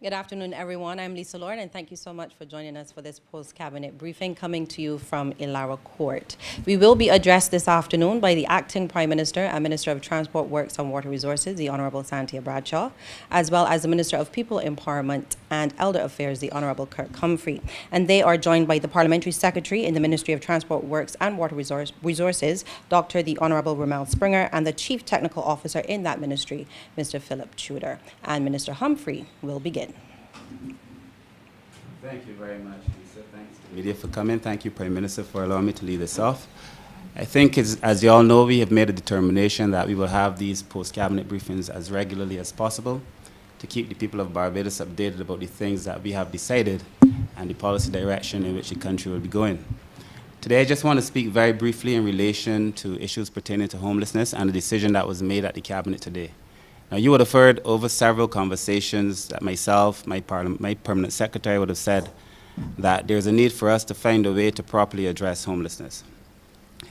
Good afternoon, everyone. I'm Lisa Lord, and thank you so much for joining us for this post-cabinet briefing coming to you from Illawarra Court. We will be addressed this afternoon by the Acting Prime Minister and Minister of Transport, Works and Water Resources, the Honourable Santia Bradshaw, as well as the Minister of People Empowerment and Elder Affairs, the Honourable Kirk Humphrey. And they are joined by the Parliamentary Secretary in the Ministry of Transport, Works and Water Resources, Dr. the Honourable Ramel Springer, and the Chief Technical Officer in that ministry, Mr. Philip Tudor. And Minister Humphrey will begin. Thank you very much, Lisa. Thanks to the media for coming. Thank you, Prime Minister, for allowing me to lead this off. I think, as you all know, we have made a determination that we will have these post-cabinet briefings as regularly as possible to keep the people of Barbados updated about the things that we have decided and the policy direction in which the country will be going. Today, I just want to speak very briefly in relation to issues pertaining to homelessness and the decision that was made at the Cabinet today. Now, you would have heard over several conversations that myself, my permanent secretary would have said that there's a need for us to find a way to properly address homelessness.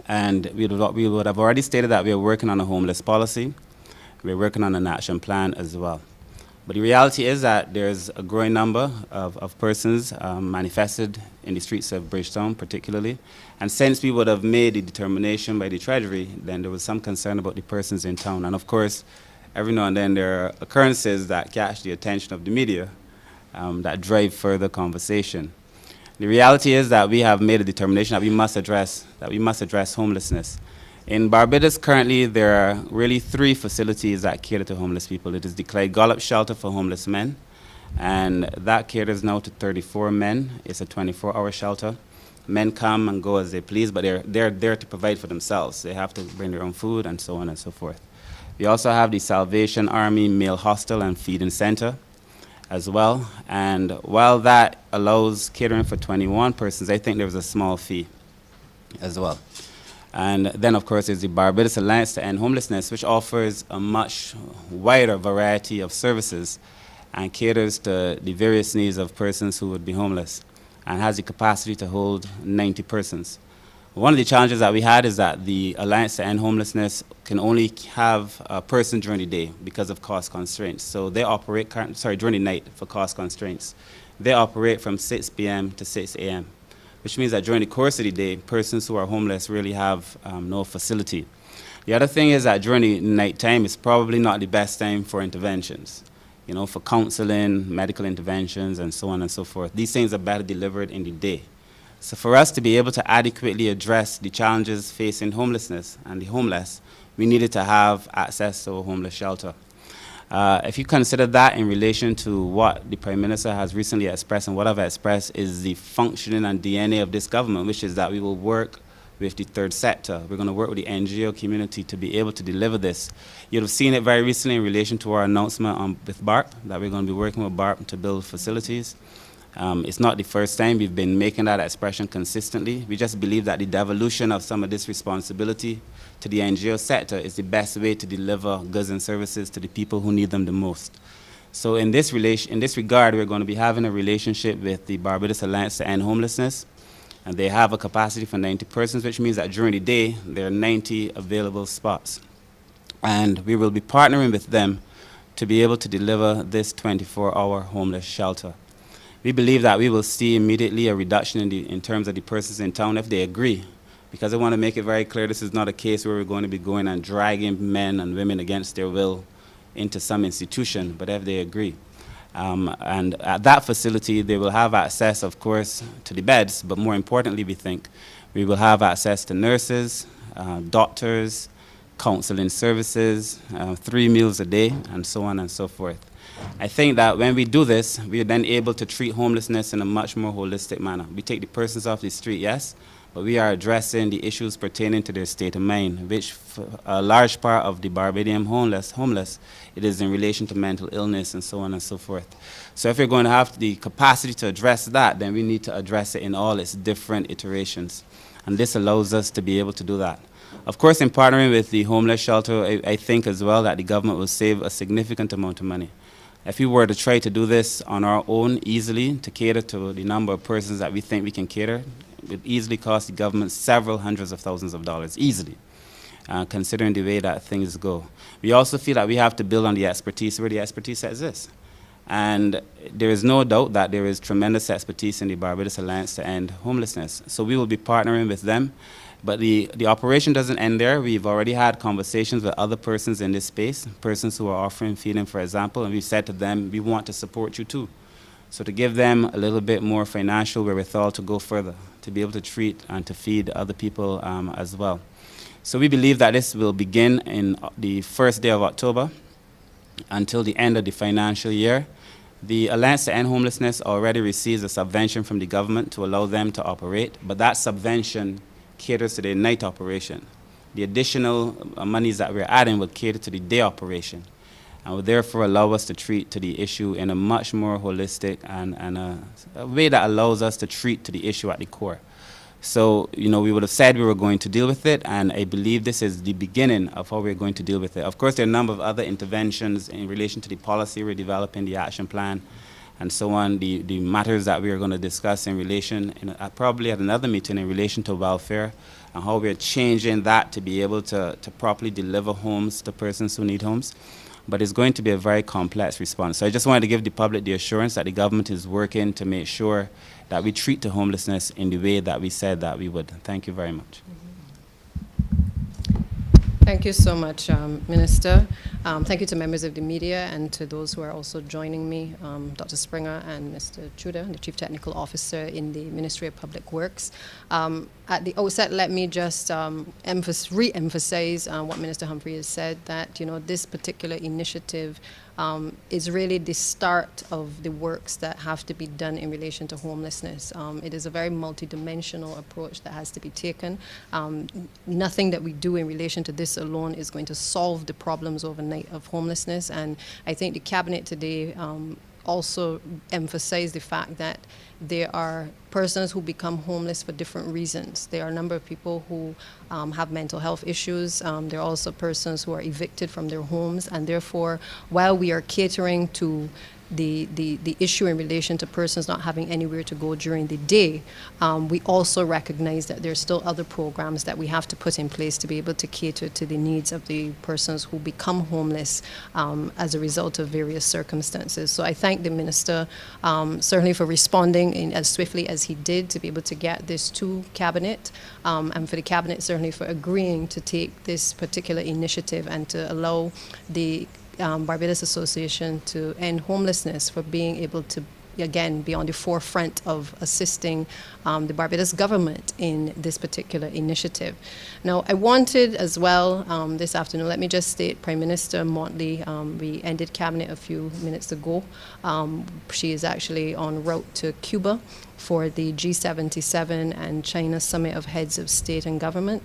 And we would have already stated that we are working on a homeless policy. We're working on an action plan as well. But the reality is that there's a growing number of persons manifested in the streets of Bridgetown particularly. And since we would have made the determination by the Treasury, then there was some concern about the persons in town. And of course, every now and then there are occurrences that catch the attention of the media that drive further conversation. The reality is that we have made a determination that we must address homelessness. In Barbados currently there are really 3 facilities that cater to homeless people. It is the Clyde Gollop Shelter for homeless men, and that caters now to 34 men. It's a 24-hour shelter. Men come and go as they please, but they're there to provide for themselves. They have to bring their own food and so on and so forth. We also have the Salvation Army Male Hostel and Feeding Center as well. And while that allows catering for 21 persons, I think there was a small fee as well. And then, of course, there's the Barbados Alliance to End Homelessness, which offers a much wider variety of services and caters to the various needs of persons who would be homeless and has the capacity to hold 90 persons. One of the challenges that we had is that the Alliance to End Homelessness can only have a person during the day because of cost constraints. So they operate, during the night for cost constraints. They operate from 6 p.m. to 6 a.m., which means that during the course of the day, persons who are homeless really have no facility. The other thing is that during the night time, it's probably not the best time for interventions, for counseling, medical interventions, and so on and so forth. These things are better delivered in the day. So for us to be able to adequately address the challenges facing homelessness and the homeless, we needed to have access to a homeless shelter. If you consider that in relation to what the Prime Minister has recently expressed and what I've expressed is the functioning and DNA of this government, which is that we will work with the third sector. We're going to work with the NGO community to be able to deliver this. You'd have seen it very recently in relation to our announcement with BARP, that we're going to be working with BARP to build facilities. It's not the first time we've been making that expression consistently. We just believe that the devolution of some of this responsibility to the NGO sector is the best way to deliver goods and services to the people who need them the most. So in this regard, we're going to be having a relationship with the Barbados Alliance to End Homelessness, and they have a capacity for 90 persons, which means that during the day, there are 90 available spots. And we will be partnering with them to be able to deliver this 24-hour homeless shelter. We believe that we will see immediately a reduction in terms of the persons in town if they agree. Because I want to make it very clear, this is not a case where we're going to be going and dragging men and women against their will into some institution, but if they agree. And at that facility, they will have access, of course, to the beds, but more importantly, we think, we will have access to nurses, doctors, counseling services, 3 meals a day, and so on and so forth. I think that when we do this, we are then able to treat homelessness in a much more holistic manner. We take the persons off the street, yes, but we are addressing the issues pertaining to their state of mind, which for a large part of the Barbadian homeless, it is in relation to mental illness and so on and so forth. So if we're going to have the capacity to address that, then we need to address it in all its different iterations. And this allows us to be able to do that. Of course, in partnering with the homeless shelter, I think as well that the government will save a significant amount of money. If we were to try to do this on our own easily, to cater to the number of persons that we think we can cater, it would easily cost the government several hundreds of thousands of dollars, easily, considering the way that things go. We also feel that we have to build on the expertise where the expertise exists. And there is no doubt that there is tremendous expertise in the Barbados Alliance to End Homelessness. So we will be partnering with them. But the operation doesn't end there. We've already had conversations with other persons in this space, persons who are offering feeding, for example, and we've said to them, we want to support you too. So to give them a little bit more financial wherewithal to go further, to be able to treat and to feed other people as well. So we believe that this will begin in the first day of October until the end of the financial year. The Alliance to End Homelessness already receives a subvention from the government to allow them to operate, but that subvention caters to the night operation. The additional monies that we're adding will cater to the day operation and will therefore allow us to treat to the issue in a much more holistic and a way that allows us to treat to the issue at the core. So, you know, we would have said we were going to deal with it, and I believe this is the beginning of how we're going to deal with it. Of course, there are a number of other interventions in relation to the policy we're developing, the action plan, and so on, the matters that we are going to discuss in relation, probably at another meeting, in relation to welfare, and how we're changing that to be able to properly deliver homes to persons who need homes. But it's going to be a very complex response. So I just wanted to give the public the assurance that the government is working to make sure that we treat the homelessness in the way that we said that we would. Thank you very much. Thank you so much, Minister. Thank you to members of the media and to those who are also joining me, Dr. Springer and Mr. Chuda, the Chief Technical Officer in the Ministry of Public Works. At the outset, let me just re-emphasize what Minister Humphrey has said, that this particular initiative is really the start of the works that have to be done in relation to homelessness. It is a very multidimensional approach that has to be taken. Nothing that we do in relation to this alone is going to solve the problems overnight of homelessness, and I think the Cabinet today also emphasized the fact that there are persons who become homeless for different reasons. There are a number of people who have mental health issues. There are also persons who are evicted from their homes, and therefore, while we are catering to the issue in relation to persons not having anywhere to go during the day, we also recognize that there's still other programs that we have to put in place to be able to cater to the needs of the persons who become homeless as a result of various circumstances. So I thank the Minister certainly for responding as swiftly as he did to be able to get this to Cabinet, and for the Cabinet certainly for agreeing to take this particular initiative and to allow the Barbados Association to End Homelessness for being able to, again, be on the forefront of assisting the Barbados government in this particular initiative. Now, I wanted as well this afternoon, let me just state, Prime Minister Motley, we ended Cabinet a few minutes ago. She is actually en route to Cuba for the G77 and China Summit of Heads of State and Government.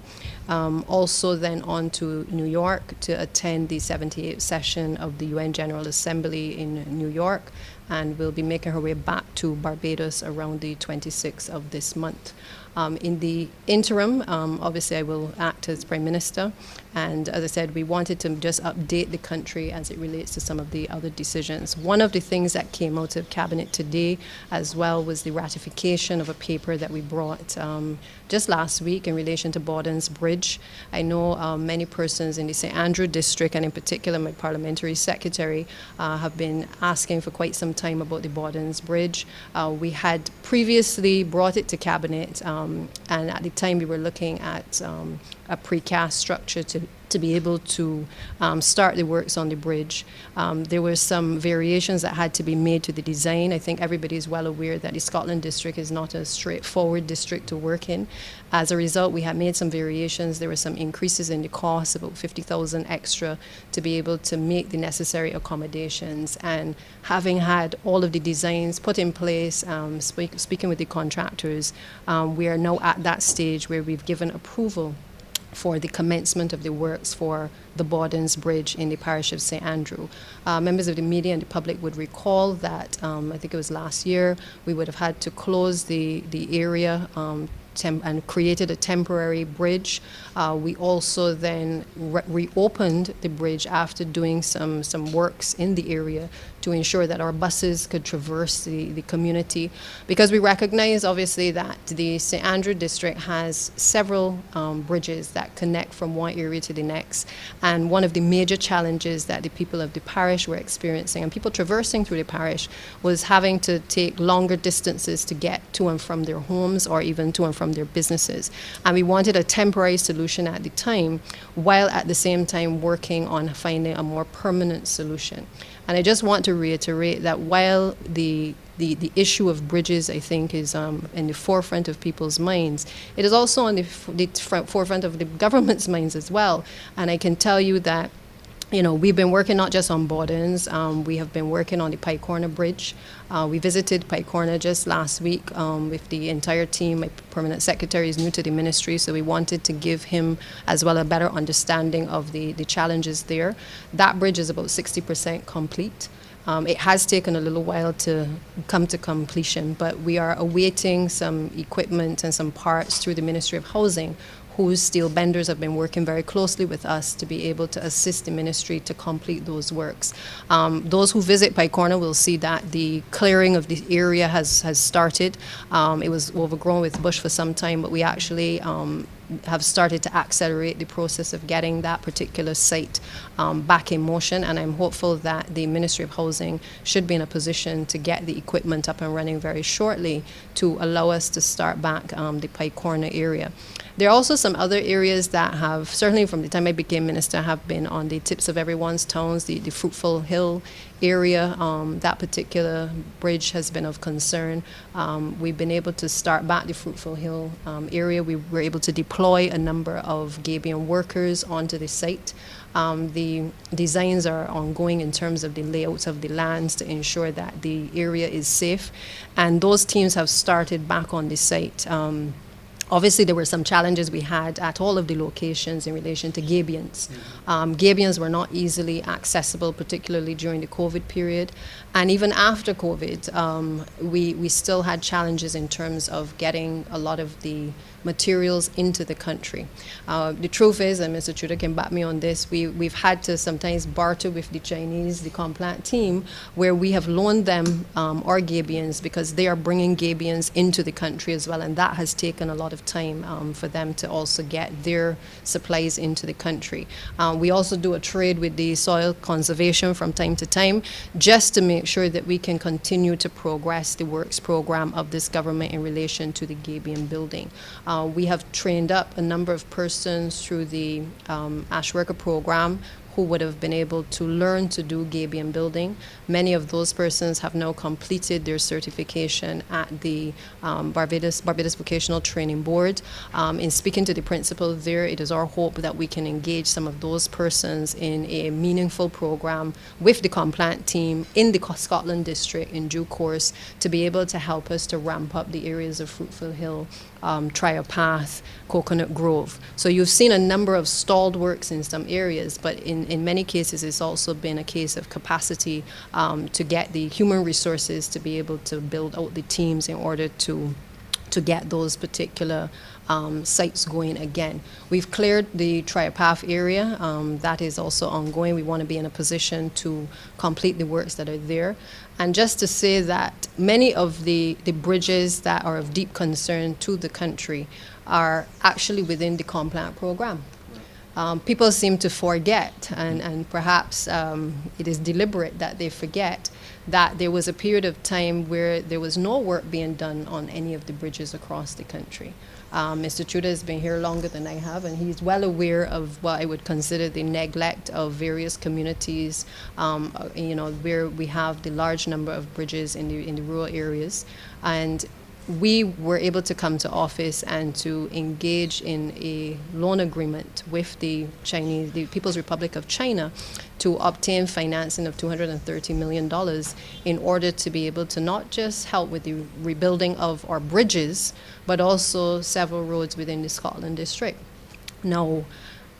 Also then on to New York to attend the 78th session of the UN General Assembly in New York, and will be making her way back to Barbados around the 26th of this month. In the interim, obviously I will act as Prime Minister, and as I said, we wanted to just update the country as it relates to some of the other decisions. One of the things that came out of Cabinet today as well was the ratification of a paper that we brought just last week in relation to Bawden's Bridge. I know many persons in the St. Andrew district, and in particular my parliamentary secretary, have been asking for quite some time about the Bawden's Bridge. We had previously brought it to Cabinet, and at the time we were looking at a precast structure to be able to start the works on the bridge. There were some variations that had to be made to the design. I think everybody is well aware that the Scotland district is not a straightforward district to work in. As a result, we had made some variations. There were some increases in the cost, about 50,000 extra, to be able to make the necessary accommodations. And having had all of the designs put in place, speaking with the contractors, we are now at that stage where we've given approval for the commencement of the works for the Bawden's Bridge in the parish of St. Andrew. Members of the media and the public would recall that I think it was last year, we would have had to close the area and created a temporary bridge. We also then reopened the bridge after doing some works in the area to ensure that our buses could traverse the community, because we recognize obviously that the St. Andrew district has several bridges that connect from one area to the next, and one of the major challenges that the people of the parish were experiencing and people traversing through the parish was having to take longer distances to get to and from their homes or even to and from their businesses. And we wanted a temporary solution at the time, while at the same time working on finding a more permanent solution. And I just want to reiterate that while the issue of bridges, I think, is in the forefront of people's minds, it is also on the forefront of the government's minds as well. And I can tell you that, you know, we've been working not just on Bordens, we have been working on the Pike Corner Bridge. We visited Pike Corner just last week with the entire team. My permanent secretary is new to the ministry, so we wanted to give him as well a better understanding of the challenges there. That bridge is about 60% complete. It has taken a little while to come to completion, but we are awaiting some equipment and some parts through the Ministry of Housing, whose steel benders have been working very closely with us to be able to assist the ministry to complete those works. Those who visit Pike Corner will see that the clearing of the area has started. It was overgrown with bush for some time, but we actually have started to accelerate the process of getting that particular site back in motion, and I'm hopeful that the Ministry of Housing should be in a position to get the equipment up and running very shortly to allow us to start back the Pike Corner area. There are also some other areas that have, certainly from the time I became minister, have been on the tips of everyone's tongues. The Fruitful Hill area, that particular bridge has been of concern. We've been able to start back the Fruitful Hill area. We were able to deploy a number of Gabion workers onto the site. The designs are ongoing in terms of the layouts of the lands to ensure that the area is safe. And those teams have started back on the site. Obviously, there were some challenges we had at all of the locations in relation to Gabions. Gabions were not easily accessible, particularly during the COVID period. And even after COVID, we still had challenges in terms of getting a lot of the materials into the country. The truth is, and Mr. Tudor can back me on this, we've had to sometimes barter with the Chinese, the Complant team, where we have loaned them our Gabions because they are bringing Gabions into the country as well, and that has taken a lot of time for them to also get their supplies into the country. We also do a trade with the soil conservation from time to time, just to make sure that we can continue to progress the works program of this government in relation to the Gabion building. We have trained up a number of persons through the Ash Worker program who would have been able to learn to do Gabion building. Many of those persons have now completed their certification at the Barbados Vocational Training Board. In speaking to the principal there, it is our hope that we can engage some of those persons in a meaningful program with the Complant team in the Scotland district in due course to be able to help us to ramp up the areas of Fruitful Hill, Trial Path, Coconut Grove. So you've seen a number of stalled works in some areas, but in many cases it's also been a case of capacity to get the human resources to be able to build out the teams in order to get those particular sites going again. We've cleared the Trial Path area. That is also ongoing. We want to be in a position to complete the works that are there. And just to say that many of the bridges that are of deep concern to the country are actually within the Complant program. People seem to forget, and perhaps it is deliberate that they forget, that there was a period of time where there was no work being done on any of the bridges across the country. Mr. Tudor has been here longer than I have, and he's well aware of what I would consider the neglect of various communities, where we have the large number of bridges in the rural areas. And we were able to come to office and to engage in a loan agreement with the People's Republic of China to obtain financing of $230 million in order to be able to not just help with the rebuilding of our bridges, but also several roads within the Scotland district. Now,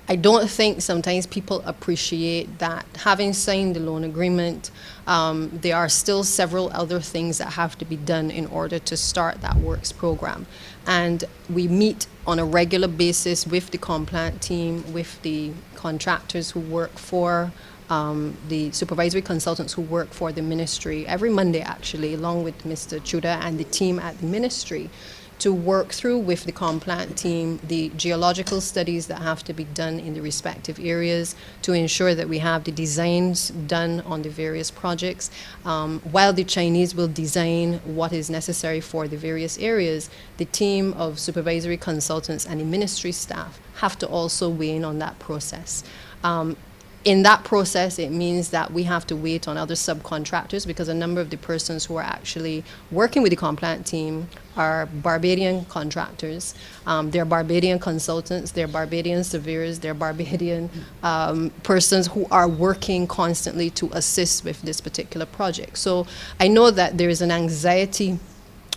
I don't think sometimes people appreciate that having signed the loan agreement, there are still several other things that have to be done in order to start that works program. And we meet on a regular basis with the compliant team, with the contractors who work for the supervisory consultants who work for the ministry every Monday, actually, along with Mr. Chuda and the team at the ministry, to work through with the compliant team the geological studies that have to be done in the respective areas to ensure that we have the designs done on the various projects. While the Chinese will design what is necessary for the various areas, the team of supervisory consultants and the ministry staff have to also weigh in on that process. In that process, it means that we have to wait on other subcontractors because a number of the persons who are actually working with the compliant team are Barbadian contractors. They're Barbadian consultants, they're Barbadian surveyors, they're Barbadian persons who are working constantly to assist with this particular project. So I know that there is an anxiety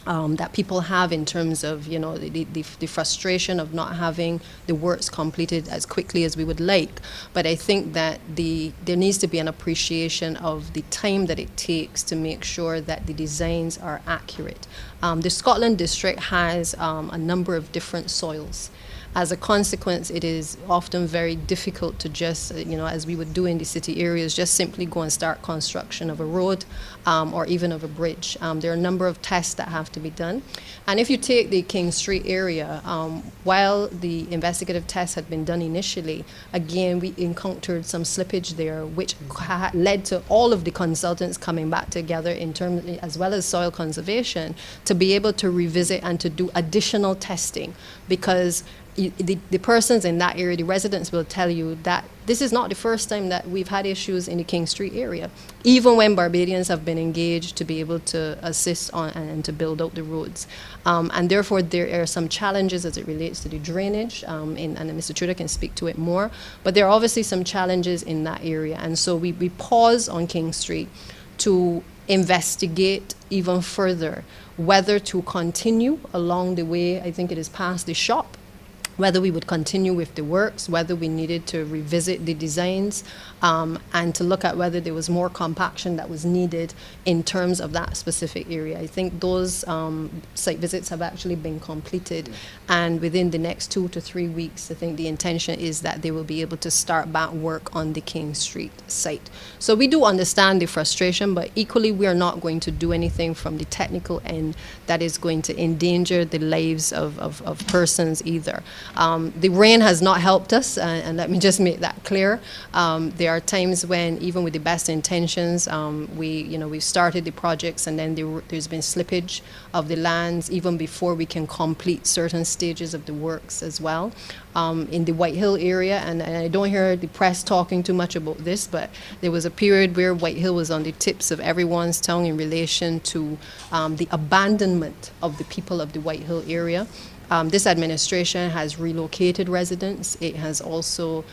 that people have in terms of, you know, the frustration of not having the works completed as quickly as we would like. But I think that there needs to be an appreciation of the time that it takes to make sure that the designs are accurate. The Scotland district has a number of different soils. As a consequence, it is often very difficult to just, you know, as we would do in the city areas, just simply go and start construction of a road or even of a bridge. There are a number of tests that have to be done. And if you take the King Street area, while the investigative tests had been done initially, again, we encountered some slippage there, which led to all of the consultants coming back together in terms, as well as soil conservation, to be able to revisit and to do additional testing, because the persons in that area, the residents will tell you that this is not the first time that we've had issues in the King Street area, even when Barbadians have been engaged to be able to assist on and to build out the roads. And therefore, there are some challenges as it relates to the drainage, and Mr. Chuda can speak to it more, but there are obviously some challenges in that area. And so we pause on King Street to investigate even further whether to continue along the way, I think it is past the shop, whether we would continue with the works, whether we needed to revisit the designs, and to look at whether there was more compaction that was needed in terms of that specific area. I think those site visits have actually been completed, and within the next 2 to 3 weeks, I think the intention is that they will be able to start back work on the King Street site. So we do understand the frustration, but equally we are not going to do anything from the technical end that is going to endanger the lives of persons either. The rain has not helped us, and let me just make that clear. There are times when, even with the best intentions, we've started the projects, and then there's been slippage of the lands even before we can complete certain stages of the works as well. In the White Hill area, and I don't hear the press talking too much about this, but there was a period where White Hill was on the tips of everyone's tongue in relation to the abandonment of the people of the White Hill area. This administration has relocated residents. It has also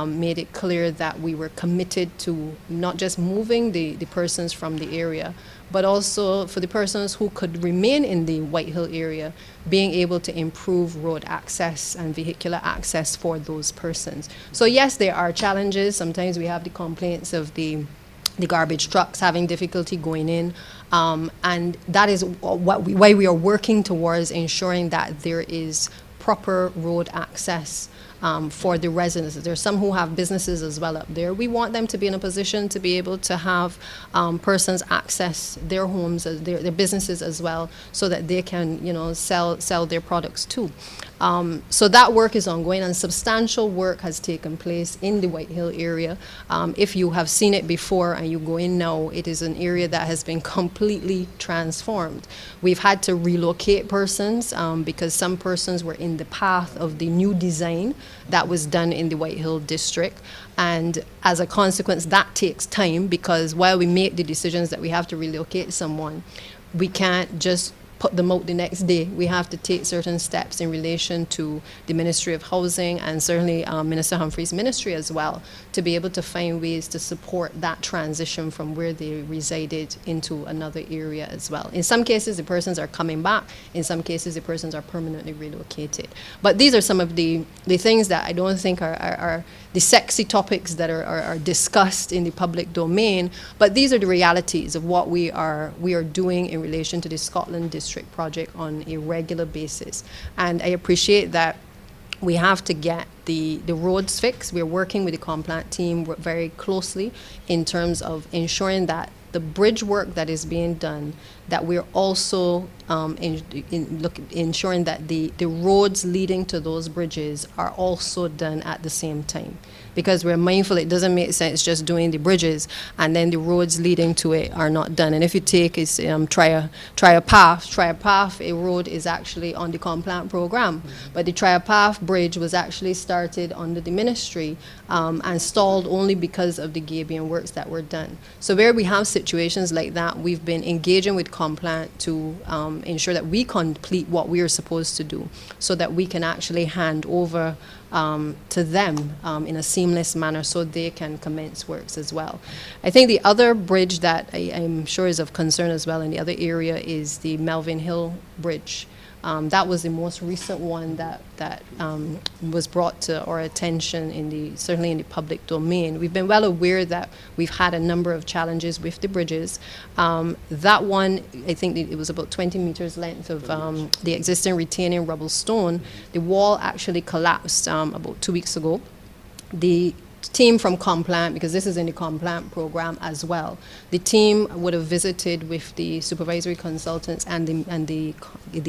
made it clear that we were committed to not just moving the persons from the area, but also for the persons who could remain in the White Hill area, being able to improve road access and vehicular access for those persons. So yes, there are challenges. Sometimes we have the complaints of the garbage trucks having difficulty going in. And that is why we are working towards ensuring that there is proper road access for the residents. There are some who have businesses as well up there. We want them to be in a position to be able to have persons access their homes, their businesses as well, so that they can, sell their products too. So that work is ongoing, and substantial work has taken place in the White Hill area. If you have seen it before and you go in now, it is an area that has been completely transformed. We've had to relocate persons because some persons were in the path of the new design that was done in the White Hill district. And as a consequence, that takes time, because while we make the decisions that we have to relocate someone, we can't just put them out the next day. We have to take certain steps in relation to the Ministry of Housing and certainly Minister Humphrey's ministry as well, to be able to find ways to support that transition from where they resided into another area as well. In some cases, the persons are coming back. In some cases, the persons are permanently relocated. But these are some of the things that I don't think are the sexy topics that are discussed in the public domain, but these are the realities of what we are doing in relation to the Scotland District project on a regular basis. And I appreciate that we have to get the roads fixed. We're working with the Complant team very closely in terms of ensuring that the bridge work that is being done, that we're also ensuring that the roads leading to those bridges are also done at the same time. Because we're mindful it doesn't make sense just doing the bridges and then the roads leading to it are not done. And if you take Try a Path, a road is actually on the Complant program. But the Try a Path bridge was actually started under the ministry and stalled only because of the Gabion works that were done. So where we have situations like that, we've been engaging with Complant to ensure that we complete what we are supposed to do so that we can actually hand over to them in a seamless manner so they can commence works as well. I think the other bridge that I'm sure is of concern as well in the other area is the Melvin Hill Bridge. That was the most recent one that was brought to our attention certainly in the public domain. We've been well aware that we've had a number of challenges with the bridges. That one, I think it was about 20 meters length of the existing retaining rubble stone. The wall actually collapsed about 2 weeks ago. The team from Complant, because this is in the Complant program as well, the team would have visited with the supervisory consultants and the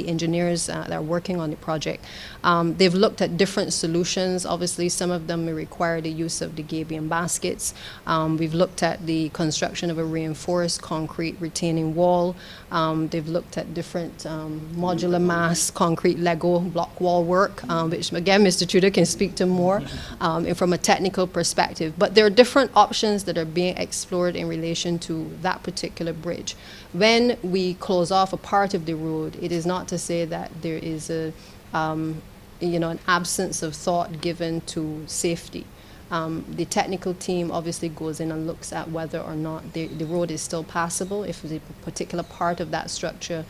engineers that are working on the project. They've looked at different solutions. Obviously, some of them may require the use of the Gabion baskets. We've looked at the construction of a reinforced concrete retaining wall. They've looked at different modular mass concrete Lego block wall work, which again, Mr. Tudor can speak to more from a technical perspective. But there are different options that are being explored in relation to that particular bridge. When we close off a part of the road, it is not to say that there is an absence of thought given to safety. The technical team obviously goes in and looks at whether or not the road is still passable, if the particular part of that structure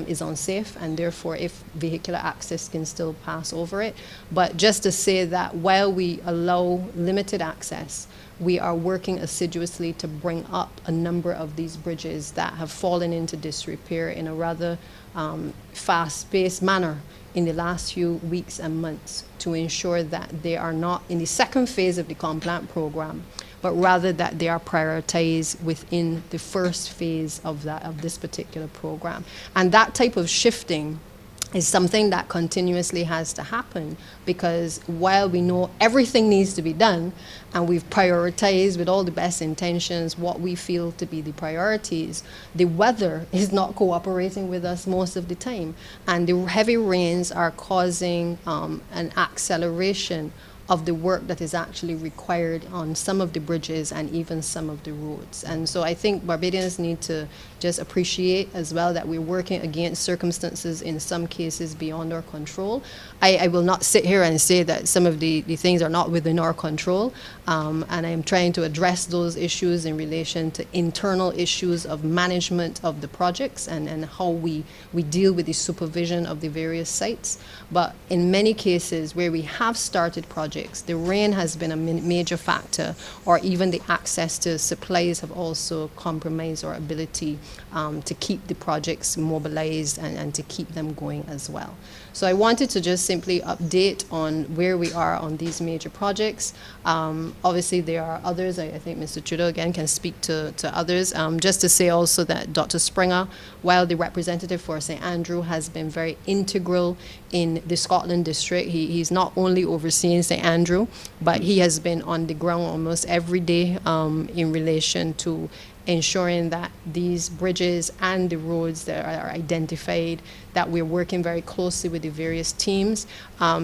is unsafe, and therefore if vehicular access can still pass over it. But just to say that while we allow limited access, we are working assiduously to bring up a number of these bridges that have fallen into disrepair in a rather fast-paced manner in the last few weeks and months, to ensure that they are not in the second phase of the Complant program, but rather that they are prioritized within the first phase of this particular program. And that type of shifting is something that continuously has to happen, because while we know everything needs to be done and we've prioritized with all the best intentions what we feel to be the priorities, the weather is not cooperating with us most of the time, and the heavy rains are causing an acceleration of the work that is actually required on some of the bridges and even some of the roads. And so I think Barbadians need to just appreciate as well that we're working against circumstances in some cases beyond our control. I will not sit here and say that some of the things are not within our control, and I'm trying to address those issues in relation to internal issues of management of the projects and how we deal with the supervision of the various sites. But in many cases where we have started projects, the rain has been a major factor, or even the access to supplies have also compromised our ability to keep the projects mobilized and to keep them going as well. So I wanted to just simply update on where we are on these major projects. Obviously, there are others. I think Mr. Trudeau, again, can speak to others. Just to say also that Dr. Springer, while the representative for St. Andrew has been very integral in the Scotland District, he's not only overseeing St. Andrew, but he has been on the ground almost every day in relation to ensuring that these bridges and the roads that are identified, that we're working very closely with the various teams.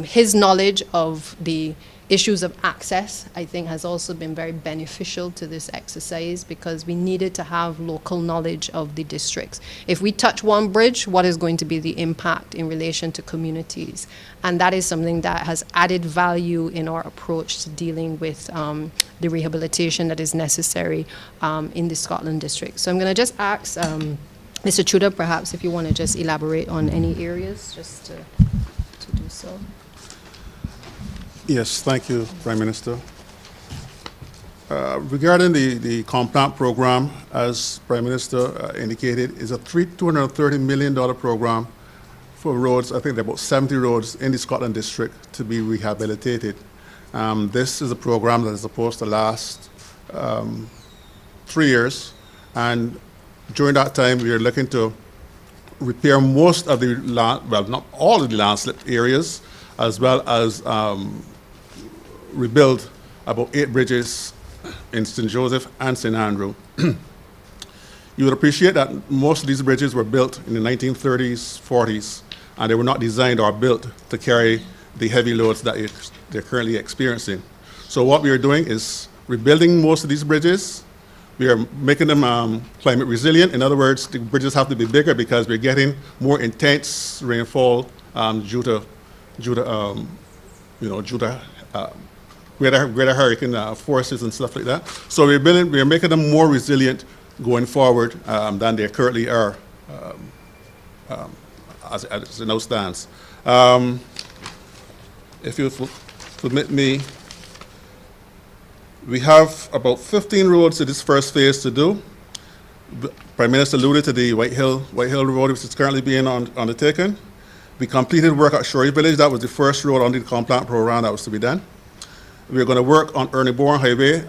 His knowledge of the issues of access, I think, has also been very beneficial to this exercise because we needed to have local knowledge of the districts. If we touch one bridge, what is going to be the impact in relation to communities? And that is something that has added value in our approach to dealing with the rehabilitation that is necessary in the Scotland district. So I'm going to just ask Mr. Tudor, perhaps, if you want to just elaborate on any areas, just to do so. Yes, thank you, Prime Minister. Regarding the Complant program, as Prime Minister indicated, is a $230 million program for roads. I think there are about 70 roads in the Scotland district to be rehabilitated. This is a program that is supposed to last 3 years, and during that time we are looking to repair most of the land, well, not all of the landslip areas, as well as rebuild about 8 bridges in St. Joseph and St. Andrew. You would appreciate that most of these bridges were built in the 1930s, 40s, and they were not designed or built to carry the heavy loads that they're currently experiencing. So what we are doing is rebuilding most of these bridges. We are making them climate resilient. In other words, the bridges have to be bigger because we're getting more intense rainfall due to greater hurricane forces and stuff like that. So we're making them more resilient going forward than they currently are as it now stands. If you permit me, we have about 15 roads in this first phase to do. The Prime Minister alluded to the White Hill Road, which is currently being undertaken. We completed work at Shorey Village. That was the first road under the Complant program that was to be done. We're going to work on Ernie-Bourne Highway.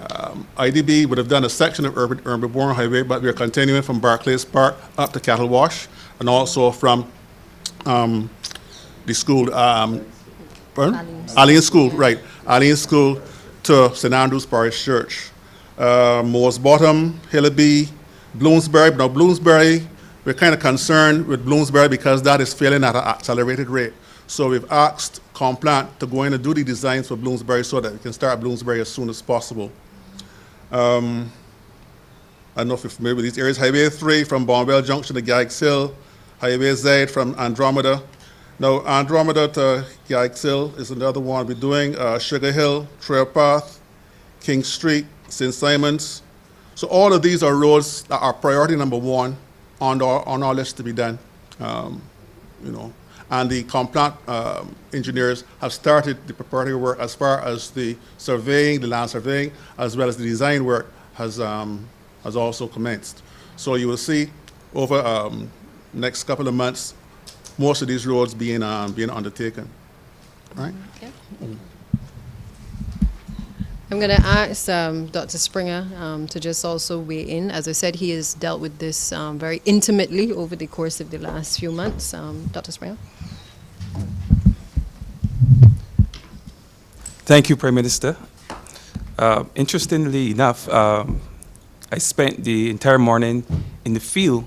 IDB would have done a section of Ernie-Bourne Highway, but we're continuing from Barclays Park up to Cattle Wash, and also from the school, Alliance School, right, Alliance School to St. Andrew's Parish Church. Moores Bottom, Hillaby, Bloomsbury. Now Bloomsbury, we're kind of concerned with Bloomsbury because that is failing at an accelerated rate. So we've asked Complant to go in and do the designs for Bloomsbury so that we can start Bloomsbury as soon as possible. I don't know if you're familiar with these areas. Highway 3 from Bombell Junction to Garrix Hill. Highway Z from Andromeda. Now Andromeda to Garrix Hill is another one. We're doing Sugar Hill, Trail Path, King Street, St. Simon's. So all of these are roads that are priority number 1 on our list to be done. And the Complant engineers have started the preparatory work as far as the surveying, the land surveying, as well as the design work has also commenced. So you will see over next couple of months, most of these roads being undertaken. Right? Okay. I'm going to ask Dr. Springer to just also weigh in. As I said, he has dealt with this very intimately over the course of the last few months. Dr. Springer. Thank you, Prime Minister. Interestingly enough, I spent the entire morning in the field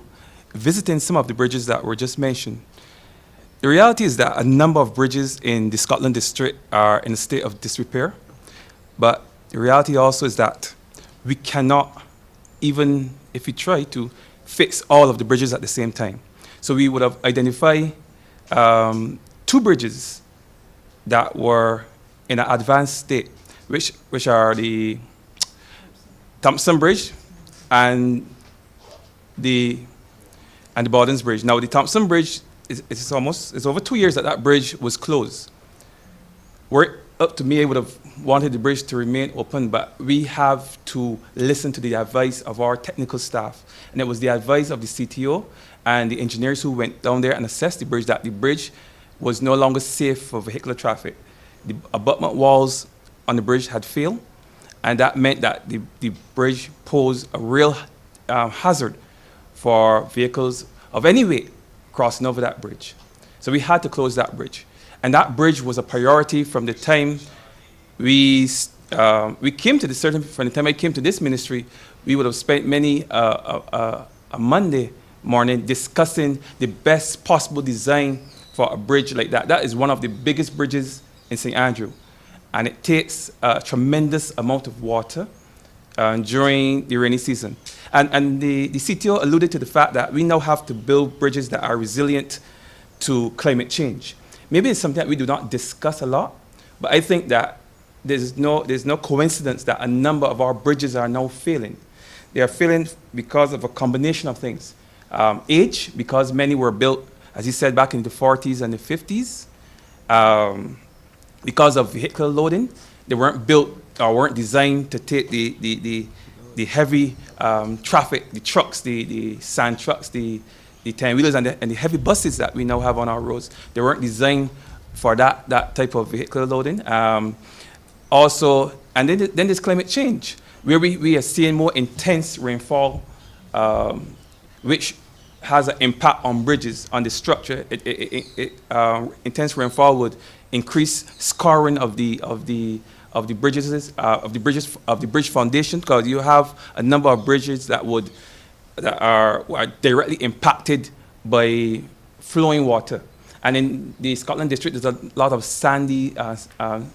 visiting some of the bridges that were just mentioned. The reality is that a number of bridges in the Scotland district are in a state of disrepair, but the reality also is that we cannot, even if we try to, fix all of the bridges at the same time. So we would have identified 2 bridges that were in an advanced state, which are the Thompson Bridge and the Bordens Bridge. Now the Thompson Bridge it's over 2 years that bridge was closed. We're up to me, I would have wanted the bridge to remain open, but we have to listen to the advice of our technical staff. And it was the advice of the CTO and the engineers who went down there and assessed the bridge that the bridge was no longer safe for vehicular traffic. The abutment walls on the bridge had failed, and that meant that the bridge posed a real hazard for vehicles of any weight crossing over that bridge. So we had to close that bridge. And that bridge was a priority from the time we came to from the time I came to this ministry. We would have spent many a Monday morning discussing the best possible design for a bridge like that. That is one of the biggest bridges in St. Andrew. and it takes a tremendous amount of water during the rainy season. And the CTO alluded to the fact that we now have to build bridges that are resilient to climate change. Maybe it's something that we do not discuss a lot, but I think that there's no coincidence that a number of our bridges are now failing. They are failing because of a combination of things. Age, because many were built, as you said, back in the 40s and the 50s. Because of vehicle loading, they weren't built or weren't designed to take the heavy traffic, the trucks, the sand trucks, the 10-wheelers and the heavy buses that we now have on our roads. They weren't designed for that type of vehicle loading. Also, and then there's climate change, where we are seeing more intense rainfall, which has an impact on bridges, on the structure. Intense rainfall would increase scarring of the bridges, of the bridge foundation, because you have a number of bridges that are directly impacted by flowing water. And in the Scotland district, there's a lot of sandy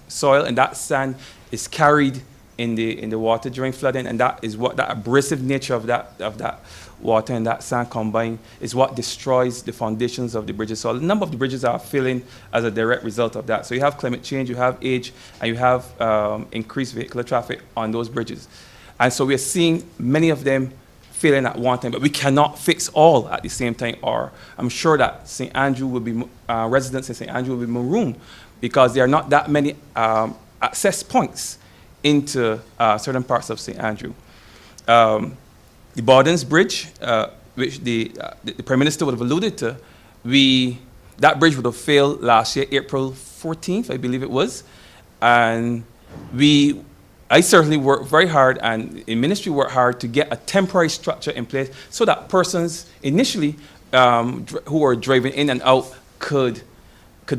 soil, and that sand is carried in the water during flooding, and that is what that abrasive nature of that water and that sand combined is what destroys the foundations of the bridges. So a number of the bridges are failing as a direct result of that. So you have climate change, you have age, and you have increased vehicular traffic on those bridges. And so we are seeing many of them failing at one time, but we cannot fix all at the same time, or I'm sure that St. Andrew will be, residents in St. Andrew will be marooned, because there are not that many access points into certain parts of St. Andrew. The Bordens Bridge, which the Prime Minister would have alluded to, that bridge would have failed last year, April 14th, I believe it was. And I certainly worked very hard, and the ministry worked hard to get a temporary structure in place so that persons initially who were driving in and out could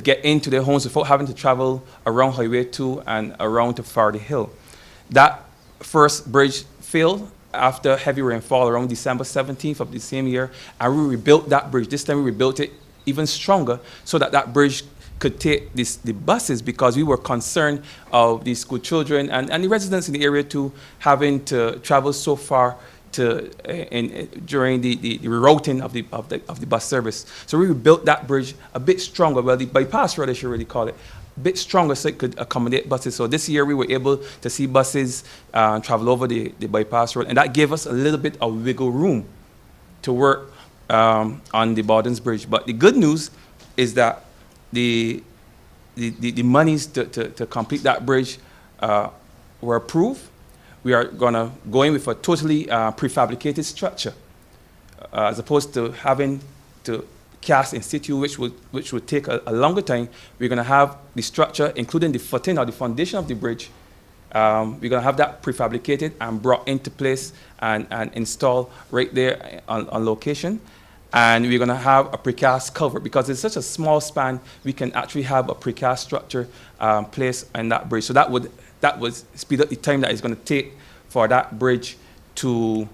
get into their homes without having to travel around Highway 2 and around to Faraday Hill. That first bridge failed after heavy rainfall around December 17th of the same year, and we rebuilt that bridge. This time we rebuilt it even stronger so that bridge could take the buses, because we were concerned of the school children and the residents in the area too, having to travel so far during the rerouting of the bus service. So we rebuilt that bridge a bit stronger, well, the bypass road, I should really call it, a bit stronger so it could accommodate buses. So this year we were able to see buses travel over the bypass road, and that gave us a little bit of wiggle room to work on the Bordens Bridge. But the good news is that the monies to complete that bridge were approved. We are going to go in with a totally prefabricated structure, as opposed to having to cast in situ, which would take a longer time. We're going to have the structure, including the footing or the foundation of the bridge. We're going to have that prefabricated and brought into place and installed right there on location. And we're going to have a precast culvert, because it's such a small span, we can actually have a precast structure placed in that bridge. So that would speed up the time that it's going to take for that bridge to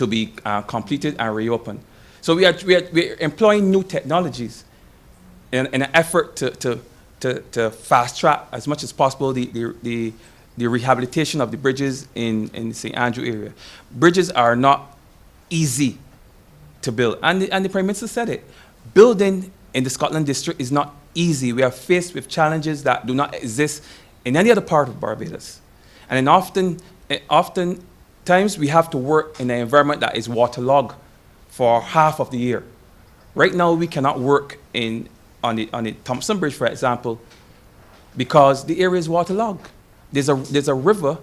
be completed and reopened. So we are employing new technologies in an effort to fast track as much as possible the rehabilitation of the bridges in the St. Andrew area. Bridges are not easy to build, and the Prime Minister said it. Building in the Scotland district is not easy. We are faced with challenges that do not exist in any other part of Barbados, and then often times we have to work in an environment that is waterlogged for half of the year. Right now, we cannot work on the Thompson Bridge, for example, because the area is waterlogged. There's a river,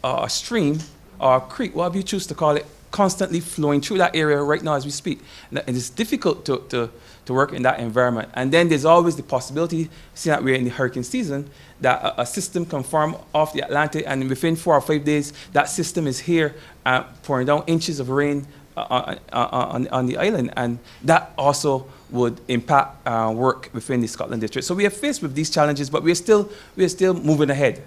a stream, or a creek, whatever you choose to call it, constantly flowing through that area right now as we speak. And it's difficult to work in that environment. And then there's always the possibility, seeing that we're in the hurricane season, that a system can form off the Atlantic, and within 4 or 5 days, that system is here pouring down inches of rain on the island. And that also would impact work within the Scotland district. So we are faced with these challenges, but we're still moving ahead.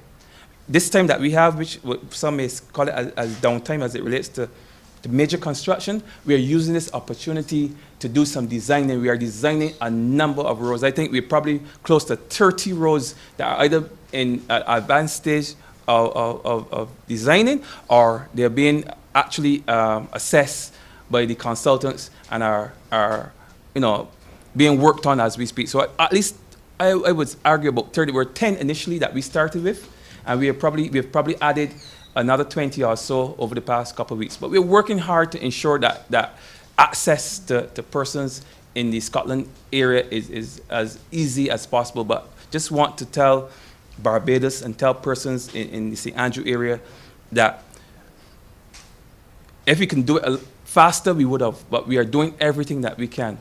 This time that we have, which some may call it as downtime as it relates to the major construction, we are using this opportunity to do some designing. We are designing a number of roads. I think we're probably close to 30 roads that are either in an advanced stage of designing, or they're being actually assessed by the consultants and are being worked on as we speak. So at least I would argue about 30. We're 10 initially that we started with, and we've probably added another 20 or so over the past couple of weeks. But we're working hard to ensure that access to persons in the Scotland area is as easy as possible. But just want to tell Barbados and tell persons in the St. Andrew area that if we can do it faster, we would have. But we are doing everything that we can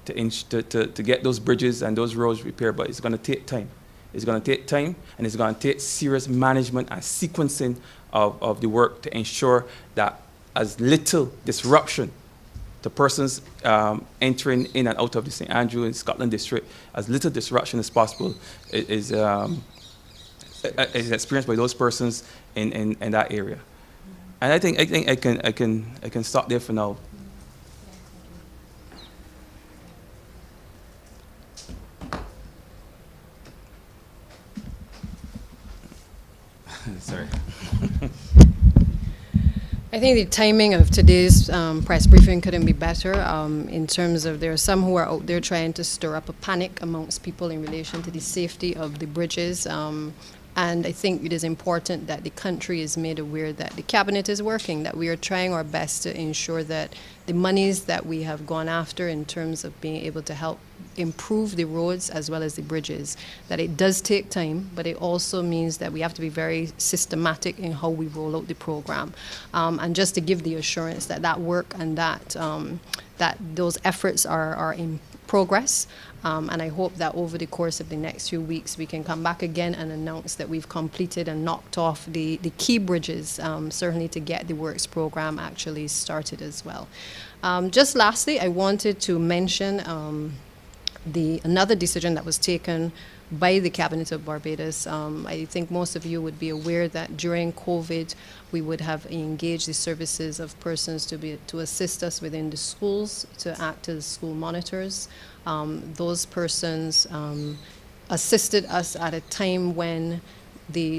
to get those bridges and those roads repaired. But it's going to take time. It's going to take time, and it's going to take serious management and sequencing of the work to ensure that as little disruption to persons entering in and out of the St. Andrew and Scotland district, as little disruption as possible is experienced by those persons in that area. And I think I can stop there for now. Sorry. I think the timing of today's press briefing couldn't be better in terms of there are some who are out there trying to stir up a panic amongst people in relation to the safety of the bridges. And I think it is important that the country is made aware that the Cabinet is working, that we are trying our best to ensure that the monies that we have gone after in terms of being able to help improve the roads as well as the bridges, that it does take time, but it also means that we have to be very systematic in how we roll out the program. And just to give the assurance that that work and that those efforts are in progress. And I hope that over the course of the next few weeks, we can come back again and announce that we've completed and knocked off the key bridges, certainly to get the works program actually started as well. Just lastly, I wanted to mention another decision that was taken by the Cabinet of Barbados. I think most of you would be aware that during COVID, we would have engaged the services of persons to assist us within the schools, to act as school monitors. Those persons assisted us at a time when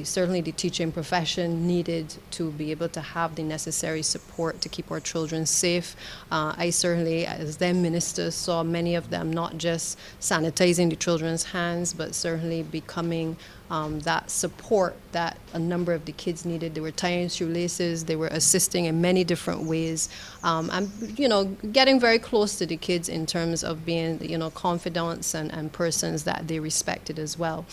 certainly the teaching profession needed to be able to have the necessary support to keep our children safe. I certainly, as then minister, saw many of them not just sanitizing the children's hands, but certainly becoming that support that a number of the kids needed. They were tying shoelaces, they were assisting in many different ways, and getting very close to the kids in terms of being confidants and persons that they respected as well.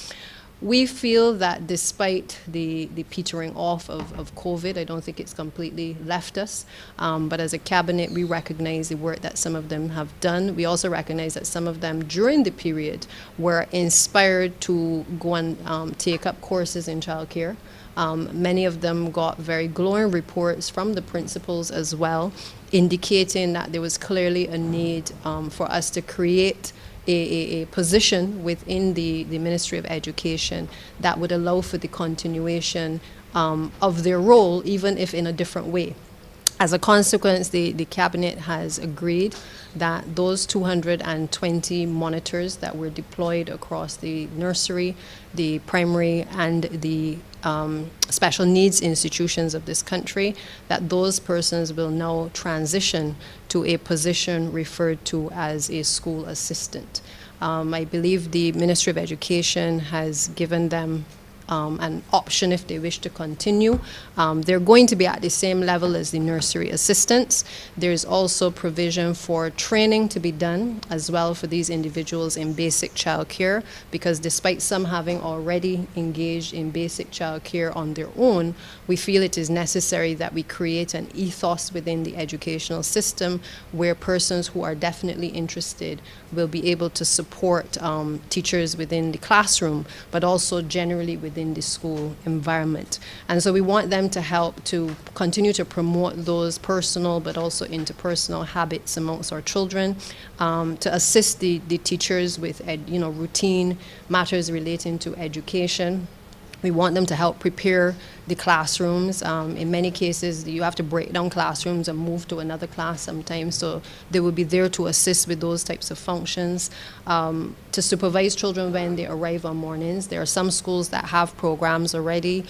We feel that despite the petering off of COVID, I don't think it's completely left us, but as a cabinet, we recognize the work that some of them have done. We also recognize that some of them during the period were inspired to go and take up courses in childcare. Many of them got very glowing reports from the principals as well, indicating that there was clearly a need for us to create a position within the Ministry of Education that would allow for the continuation of their role, even if in a different way. As a consequence, the Cabinet has agreed that those 220 monitors that were deployed across the nursery, the primary, and the special needs institutions of this country, that those persons will now transition to a position referred to as a school assistant. I believe the Ministry of Education has given them an option if they wish to continue. They're going to be at the same level as the nursery assistants. There's also provision for training to be done as well for these individuals in basic child care, because despite some having already engaged in basic child care on their own, we feel it is necessary that we create an ethos within the educational system where persons who are definitely interested will be able to support teachers within the classroom, but also generally within the school environment. And so we want them to help to continue to promote those personal but also interpersonal habits amongst our children, to assist the teachers with routine matters relating to education. We want them to help prepare the classrooms. In many cases, you have to break down classrooms and move to another class sometimes, so they will be there to assist with those types of functions. To supervise children when they arrive on mornings. There are some schools that have programs already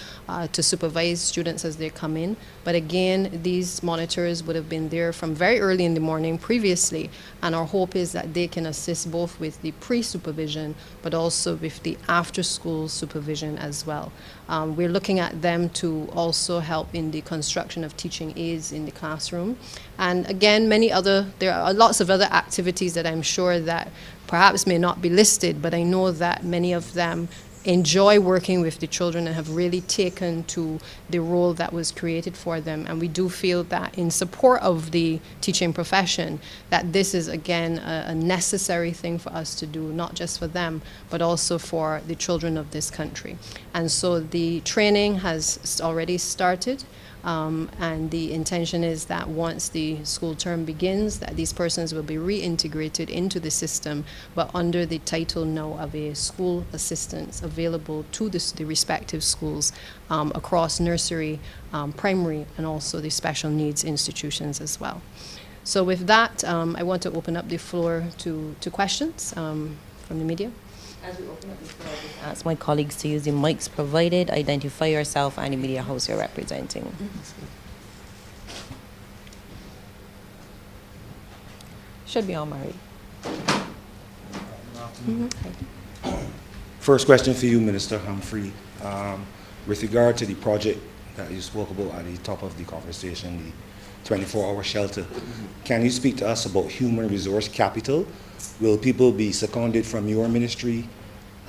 to supervise students as they come in. But again, these monitors would have been there from very early in the morning previously, and our hope is that they can assist both with the pre-supervision but also with the after-school supervision as well. We're looking at them to also help in the construction of teaching aids in the classroom. And again, there are lots of other activities that I'm sure that perhaps may not be listed, but I know that many of them enjoy working with the children and have really taken to the role that was created for them. And we do feel that in support of the teaching profession, that this is again a necessary thing for us to do, not just for them, but also for the children of this country. And so the training has already started. And the intention is that once the school term begins, that these persons will be reintegrated into the system, but under the title now of a school assistant available to the respective schools across nursery, primary, and also the special needs institutions as well. So with that, I want to open up the floor to questions from the media. As we open up the floor, I just ask my colleagues to use the mics provided. Identify yourself and the media house you're representing. Should be all married. First question for you, Minister Humphrey. With regard to the project that you spoke about at the top of the conversation, the 24-hour shelter, can you speak to us about human resource capital? Will people be seconded from your ministry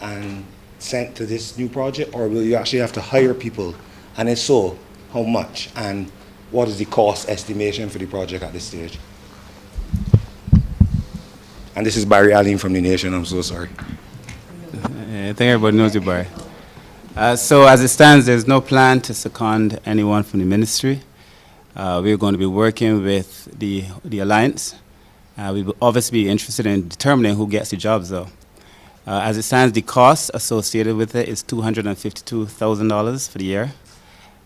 and sent to this new project, or will you actually have to hire people? And if so, how much? And what is the cost estimation for the project at this stage? And this is Barry Allen from The Nation. I'm so sorry. I think everybody knows you, Barry. So as it stands, there's no plan to second anyone from the ministry. We're going to be working with the Alliance. We will obviously be interested in determining who gets the jobs, though. As it stands, the cost associated with it is $252,000 for the year.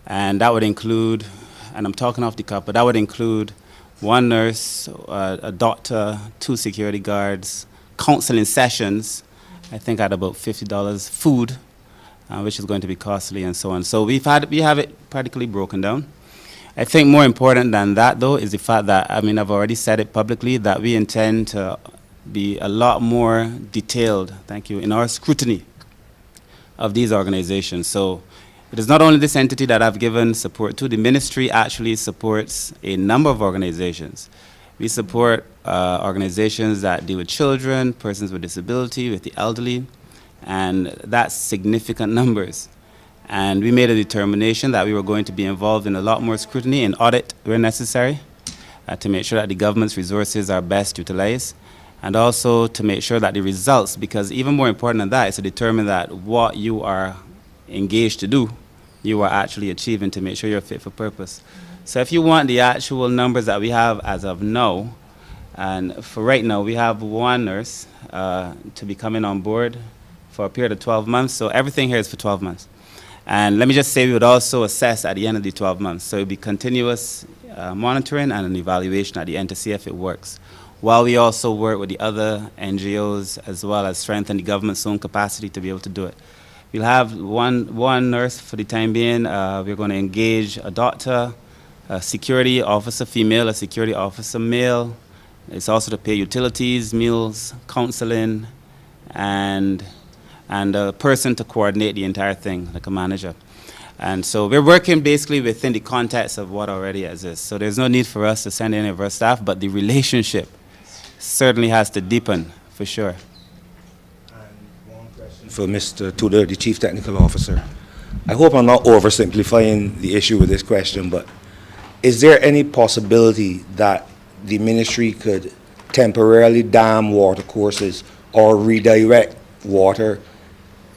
And that would include, and I'm talking off the cuff, but that would include one nurse, a doctor, 2 security guards, counseling sessions, I think at about $50, food, which is going to be costly, and so on. So we have it practically broken down. I think more important than that, though, is the fact that, I've already said it publicly, that we intend to be a lot more detailed, thank you, in our scrutiny of these organizations. So it is not only this entity that I've given support to. The ministry actually supports a number of organizations. We support organizations that deal with children, persons with disability, with the elderly, and that's significant numbers. And we made a determination that we were going to be involved in a lot more scrutiny and audit where necessary to make sure that the government's resources are best utilized, and also to make sure that the results, because even more important than that is to determine that what you are engaged to do, you are actually achieving to make sure you're fit for purpose. So if you want the actual numbers that we have as of now, and for right now, we have one nurse to be coming on board for a period of 12 months, so everything here is for 12 months. And let me just say we would also assess at the end of the 12 months. So it would be continuous monitoring and an evaluation at the end to see if it works. While we also work with the other NGOs as well as strengthen the government's own capacity to be able to do it. We'll have one nurse for the time being. We're going to engage a doctor, a security officer female, a security officer male. It's also to pay utilities, meals, counseling, and a person to coordinate the entire thing, like a manager. And so we're working basically within the context of what already exists. So there's no need for us to send any of our staff, but the relationship certainly has to deepen, for sure. And one question for Mr. Tudor, the Chief Technical Officer. I hope I'm not oversimplifying the issue with this question, but is there any possibility that the ministry could temporarily dam water courses or redirect water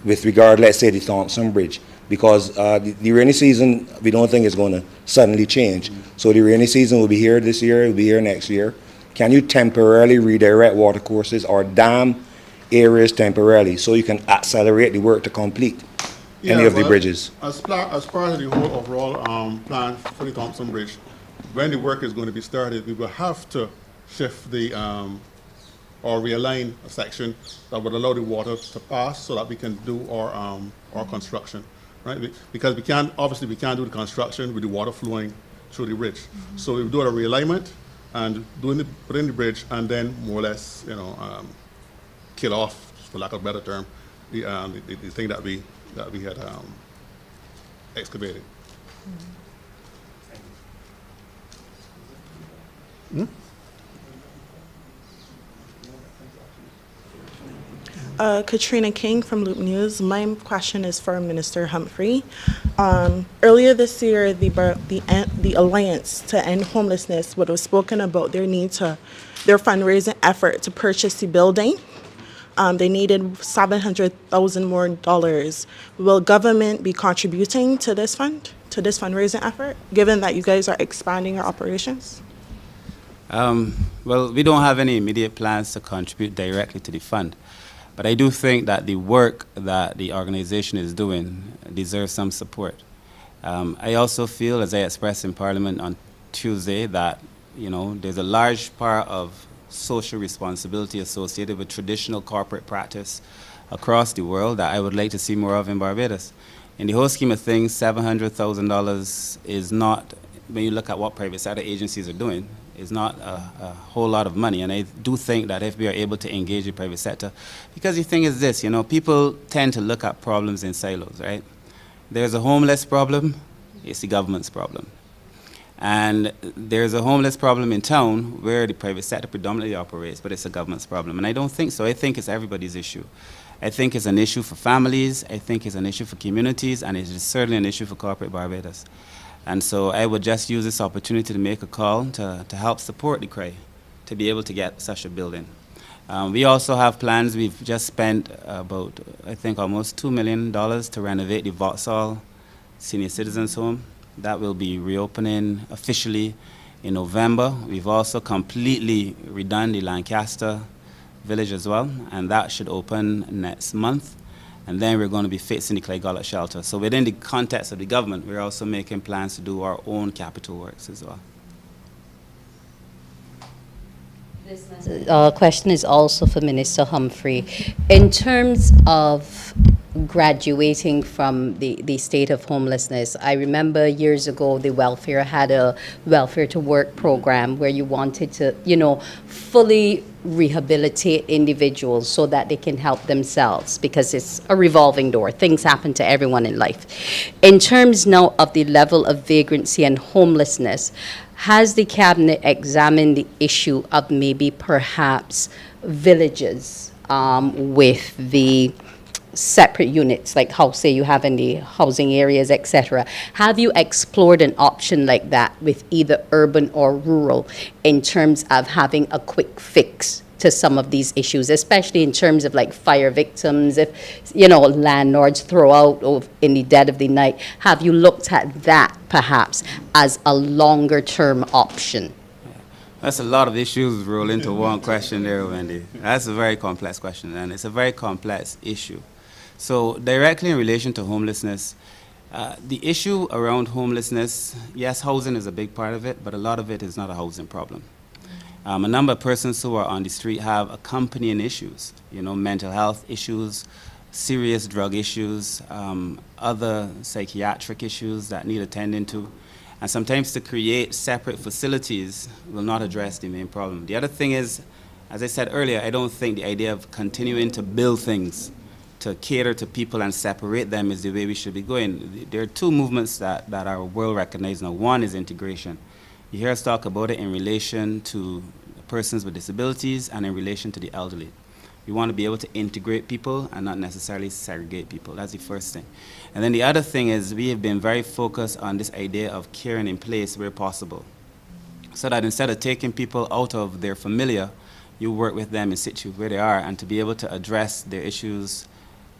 with regard, let's say, the Thompson Bridge? Because the rainy season, we don't think is going to suddenly change. So the rainy season will be here this year, it will be here next year. Can you temporarily redirect water courses or dam areas temporarily so you can accelerate the work to complete? any of the bridges? As part of the whole overall plan for the Thompson Bridge, when the work is going to be started, we will have to shift the or realign a section that would allow the water to pass so that we can do our construction, right? Because we can't do the construction with the water flowing through the bridge. So we do a realignment and put in the bridge, and then more or less, kill off, for lack of a better term, the thing that we had excavated. Katrina King from Loop News. My question is for Minister Humphrey. Earlier this year, the Alliance to End Homelessness would have spoken about their fundraising effort to purchase the building. They needed $700,000 more. Will government be contributing to this fundraising effort, given that you guys are expanding your operations? Well, we don't have any immediate plans to contribute directly to the fund. But I do think that the work that the organization is doing deserves some support. I also feel, as I expressed in Parliament on Tuesday, that there's a large part of social responsibility associated with traditional corporate practice across the world that I would like to see more of in Barbados. In the whole scheme of things, $700,000 is not, when you look at what private sector agencies are doing, is not a whole lot of money. And I do think that if we are able to engage the private sector, because the thing is this, people tend to look at problems in silos, right? There's a homeless problem, it's the government's problem. And there's a homeless problem in town where the private sector predominantly operates, but it's a government's problem. And I don't think so. I think it's everybody's issue. I think it's an issue for families, I think it's an issue for communities, and it is certainly an issue for corporate Barbados. And so I would just use this opportunity to make a call to help support the CRAI to be able to get such a building. We also have plans. We've just spent about, I think, almost $2 million to renovate the Vauxhall Senior Citizens Home. That will be reopening officially in November. We've also completely redone the Lancaster Village as well, and that should open next month. And then we're going to be fixing the Claygollett shelter. So within the context of the government, we're also making plans to do our own capital works as well. This question is also for Minister Humphrey. In terms of graduating from the state of homelessness, I remember years ago the welfare had a welfare to work program where you wanted to, fully rehabilitate individuals so that they can help themselves, because it's a revolving door. Things happen to everyone in life. In terms now of the level of vagrancy and homelessness, has the cabinet examined the issue of maybe perhaps villages with the separate units, like how, say, you have in the housing areas, etc.? Have you explored an option like that with either urban or rural in terms of having a quick fix to some of these issues, especially in terms of like fire victims, if, landlords throw out in the dead of the night? Have you looked at that perhaps as a longer term option? That's a lot of issues roll into one question there, Wendy. That's a very complex question, and it's a very complex issue. So directly in relation to homelessness, the issue around homelessness, yes, housing is a big part of it, but a lot of it is not a housing problem. A number of persons who are on the street have accompanying issues, mental health issues, serious drug issues, other psychiatric issues that need attending to. And sometimes to create separate facilities will not address the main problem. The other thing is, as I said earlier, I don't think the idea of continuing to build things to cater to people and separate them is the way we should be going. There are two movements that are well recognized now. One is integration. You hear us talk about it in relation to persons with disabilities and in relation to the elderly. We want to be able to integrate people and not necessarily segregate people. That's the first thing. And then the other thing is we have been very focused on this idea of caring in place where possible, so that instead of taking people out of their familiar, you work with them in situ where they are, and to be able to address their issues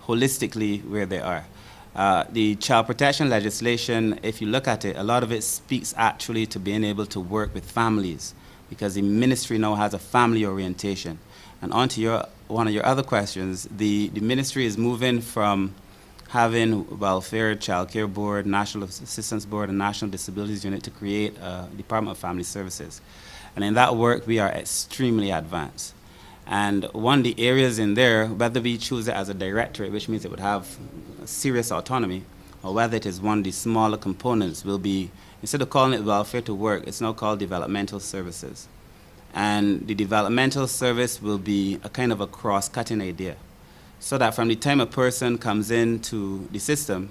holistically where they are. The child protection legislation, if you look at it, a lot of it speaks actually to being able to work with families, because the ministry now has a family orientation. And on to one of your other questions, the ministry is moving from having welfare, child care board, national assistance board, and national disabilities unit to create a Department of Family Services. And in that work, we are extremely advanced. And one of the areas in there, whether we choose it as a directorate, which means it would have serious autonomy, or whether it is one of the smaller components, will be, instead of calling it welfare to work, it's now called developmental services. And the developmental service will be a kind of a cross-cutting idea, so that from the time a person comes into the system,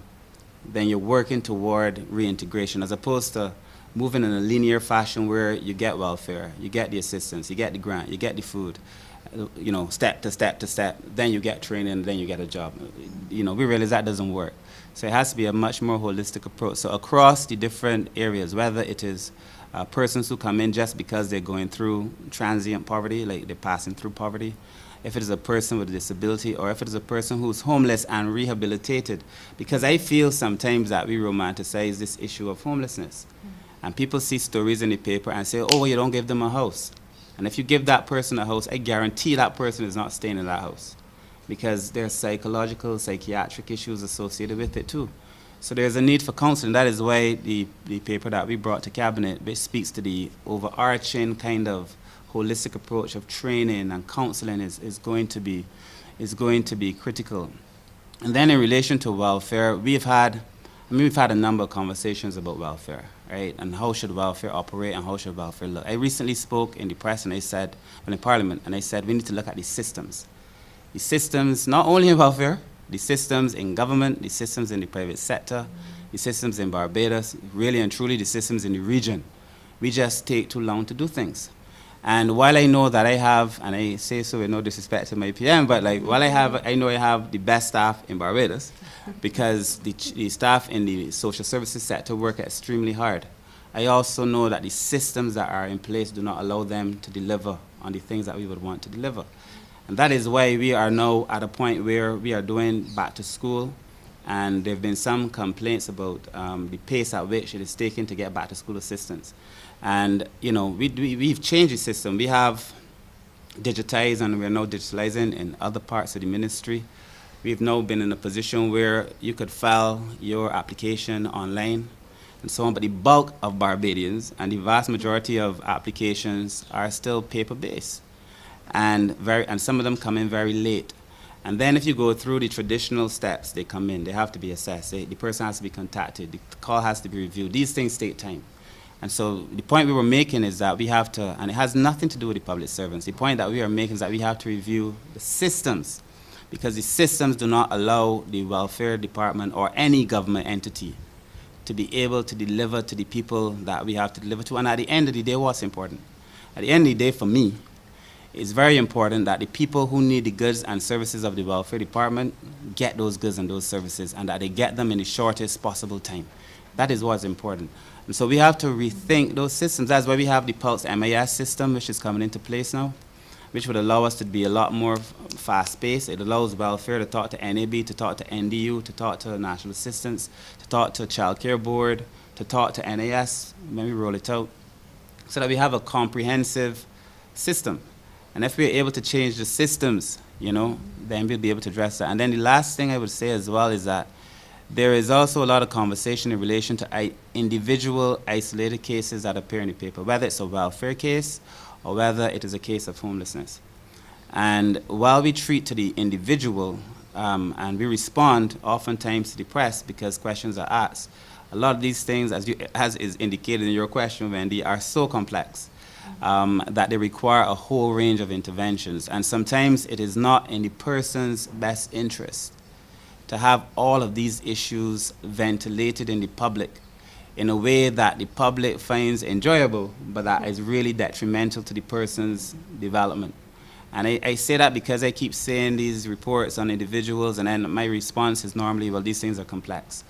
then you're working toward reintegration, as opposed to moving in a linear fashion where you get welfare, you get the assistance, you get the grant, you get the food, you know, step to step to step, then you get training, then you get a job. You know, we realize that doesn't work. So it has to be a much more holistic approach. So across the different areas, whether it is persons who come in just because they're going through transient poverty, like they're passing through poverty, if it is a person with a disability, or if it is a person who's homeless and rehabilitated. Because I feel sometimes that we romanticize this issue of homelessness. And people see stories in the paper and say, oh, you don't give them a house. And if you give that person a house, I guarantee that person is not staying in that house, because there's psychological, psychiatric issues associated with it too. So there's a need for counseling. That is why the paper that we brought to Cabinet, which speaks to the overarching kind of holistic approach of training and counseling, is going to be critical. And then in relation to welfare, we've had a number of conversations about welfare, right? And how should welfare operate and how should welfare look? I recently spoke in the press and I said, in Parliament, and I said we need to look at the systems. The systems, not only in welfare, the systems in government, the systems in the private sector, the systems in Barbados, really and truly the systems in the region. We just take too long to do things. And while I know that I have, and I say so with no disrespect to my PM, but like while I know I have the best staff in Barbados, because the staff in the social services sector work extremely hard. I also know that the systems that are in place do not allow them to deliver on the things that we would want to deliver. And that is why we are now at a point where we are doing back to school, and there have been some complaints about the pace at which it is taken to get back to school assistance. And you know, we've changed the system. We have digitized, and we're now digitalizing in other parts of the ministry. We've now been in a position where you could file your application online and so on, but the bulk of Barbadians and the vast majority of applications are still paper-based, and some of them come in very late. And then if you go through the traditional steps, they come in, they have to be assessed, the person has to be contacted, the call has to be reviewed. These things take time. And so the point we were making is that we have to, and it has nothing to do with the public servants, the point that we are making is that we have to review the systems, because the systems do not allow the welfare department or any government entity to be able to deliver to the people that we have to deliver to. And at the end of the day, what's important? At the end of the day, for me, it's very important that the people who need the goods and services of the welfare department get those goods and those services, and that they get them in the shortest possible time. That is what's important. And so we have to rethink those systems. That's why we have the Pulse MIS system, which is coming into place now, which would allow us to be a lot more fast-paced. It allows welfare to talk to NAB, to talk to NDU, to talk to national assistance, to talk to child care board, to talk to NAS when we roll it out, so that we have a comprehensive system. And if we're able to change the systems, you know, then we'll be able to address that. And then the last thing I would say as well is that there is also a lot of conversation in relation to individual isolated cases that appear in the paper, whether it's a welfare case or whether it is a case of homelessness. And while we treat to the individual and we respond oftentimes to the press because questions are asked, a lot of these things, as is indicated in your question, Wendy, are so complex that they require a whole range of interventions. And sometimes it is not in the person's best interest to have all of these issues ventilated in the public in a way that the public finds enjoyable, but that is really detrimental to the person's development. And I say that because I keep saying these reports on individuals, and then my response is normally, well, these things are complex.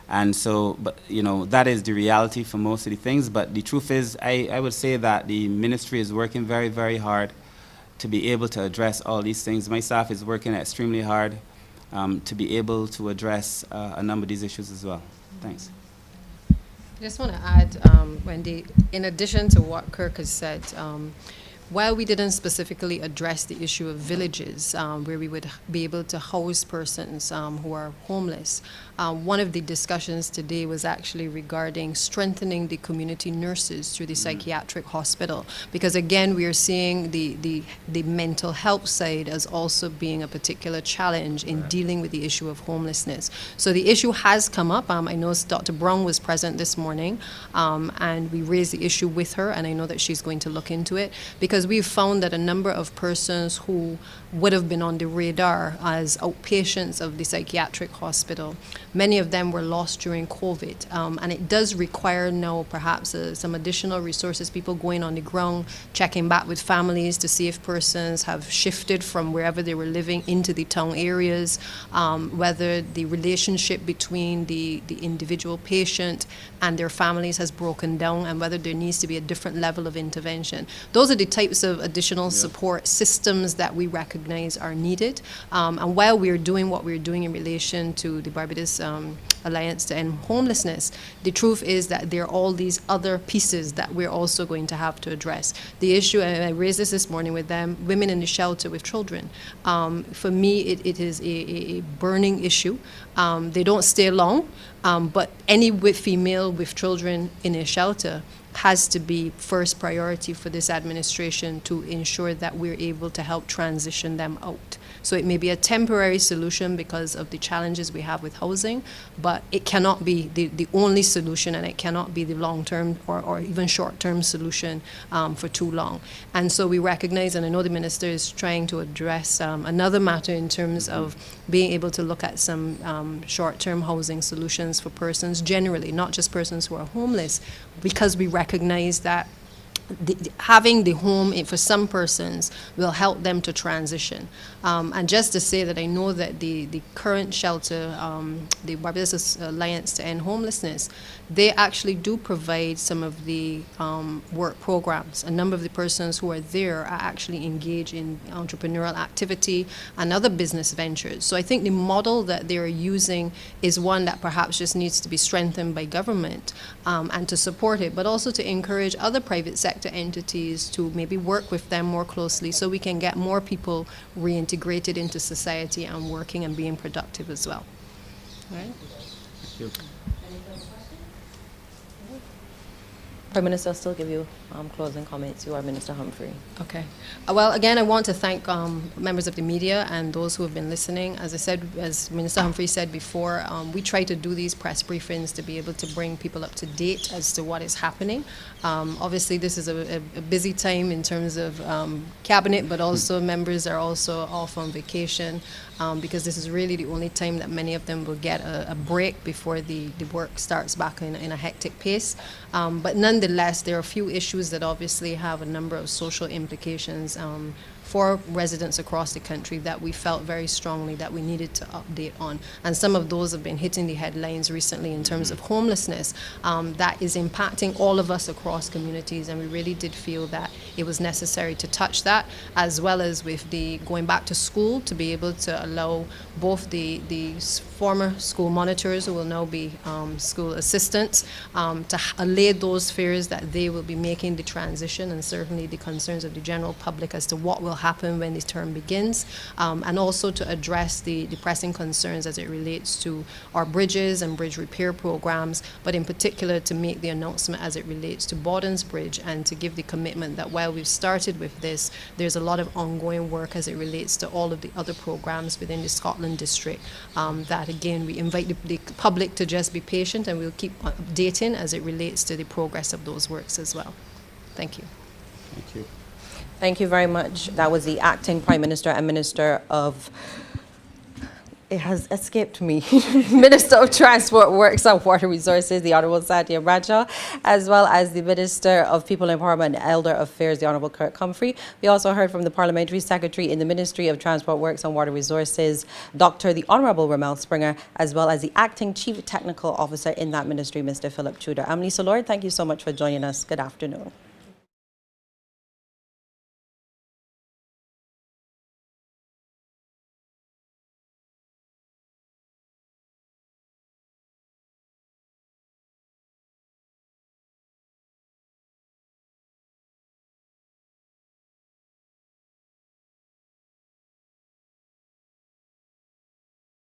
And so, but you know, that is the reality for most of the things. But the truth is, I would say that the ministry is working very, very hard to be able to address all these things. My staff is working extremely hard to be able to address a number of these issues as well. Thanks. I just want to add, Wendy, in addition to what Kirk has said, while we didn't specifically address the issue of villages where we would be able to house persons who are homeless, one of the discussions today was actually regarding strengthening the community nurses through the psychiatric hospital, because again we are seeing the mental health side as also being a particular challenge in dealing with the issue of homelessness. So the issue has come up. I know Dr. Brown was present this morning, and we raised the issue with her, and I know that she's going to look into it, because we've found that a number of persons who would have been on the radar as outpatients of the psychiatric hospital, many of them were lost during COVID, and it does require now perhaps some additional resources, people going on the ground, checking back with families to see if persons have shifted from wherever they were living into the town areas, whether the relationship between the individual patient and their families has broken down, and whether there needs to be a different level of intervention. Those are the types of additional support systems that we recognize are needed. And while we're doing what we're doing in relation to the Barbados Alliance to End Homelessness, the truth is that there are all these other pieces that we're also going to have to address. The issue, and I raised this morning with them, women in the shelter with children. For me, it is a burning issue. They don't stay long, but any female with children in a shelter has to be first priority for this administration to ensure that we're able to help transition them out. So it may be a temporary solution because of the challenges we have with housing, but it cannot be the only solution, and it cannot be the long-term or even short-term solution for too long. And so we recognize, and I know the minister is trying to address another matter in terms of being able to look at some short-term housing solutions for persons generally, not just persons who are homeless, because we recognize that having the home for some persons will help them to transition. And just to say that I know that the current shelter, the Barbados Alliance to End Homelessness, they actually do provide some of the work programs. A number of the persons who are there are actually engaged in entrepreneurial activity and other business ventures. So I think the model that they're using is one that perhaps just needs to be strengthened by government and to support it, but also to encourage other private sector entities to maybe work with them more closely so we can get more people reintegrated into society and working and being productive as well. All right? Thank you. Prime Minister, I'll still give you closing comments. You are Minister Humphrey. Okay. Well, again, I want to thank members of the media and those who have been listening. As I said, as Minister Humphrey said before, we try to do these press briefings to be able to bring people up to date as to what is happening. Obviously, this is a busy time in terms of cabinet, but also members are also off on vacation because this is really the only time that many of them will get a break before the work starts back in a hectic pace. But nonetheless, there are a few issues that obviously have a number of social implications for residents across the country that we felt very strongly that we needed to update on. And some of those have been hitting the headlines recently in terms of homelessness that is impacting all of us across communities, and we really did feel that it was necessary to touch that, as well as with the going back to school to be able to allow both the former school monitors who will now be school assistants to allay those fears that they will be making the transition, and certainly the concerns of the general public as to what will happen when this term begins, and also to address the pressing concerns as it relates to our bridges and bridge repair programs, but in particular to make the announcement as it relates to Borden's Bridge, and to give the commitment that while we've started with this, there's a lot of ongoing work as it relates to all of the other programs within the Scotland district that again we invite the public to just be patient, and we'll keep updating as it relates to the progress of those works as well. Thank you. Thank you. Thank you very much. That was the Acting Prime Minister and Minister of, it has escaped me, Minister of Transport, Works and Water Resources, the Honourable Sadia Bradshaw, as well as the Minister of People Empowerment and Elder Affairs, the Honourable Kirk Humphrey. We also heard from the Parliamentary Secretary in the Ministry of Transport, Works and Water Resources, the Honourable Ramel Springer, as well as the Acting Chief Technical Officer in that ministry, Mr. Philip Tudor. I'm Lisa Lord. Thank you so much for joining us. Good afternoon.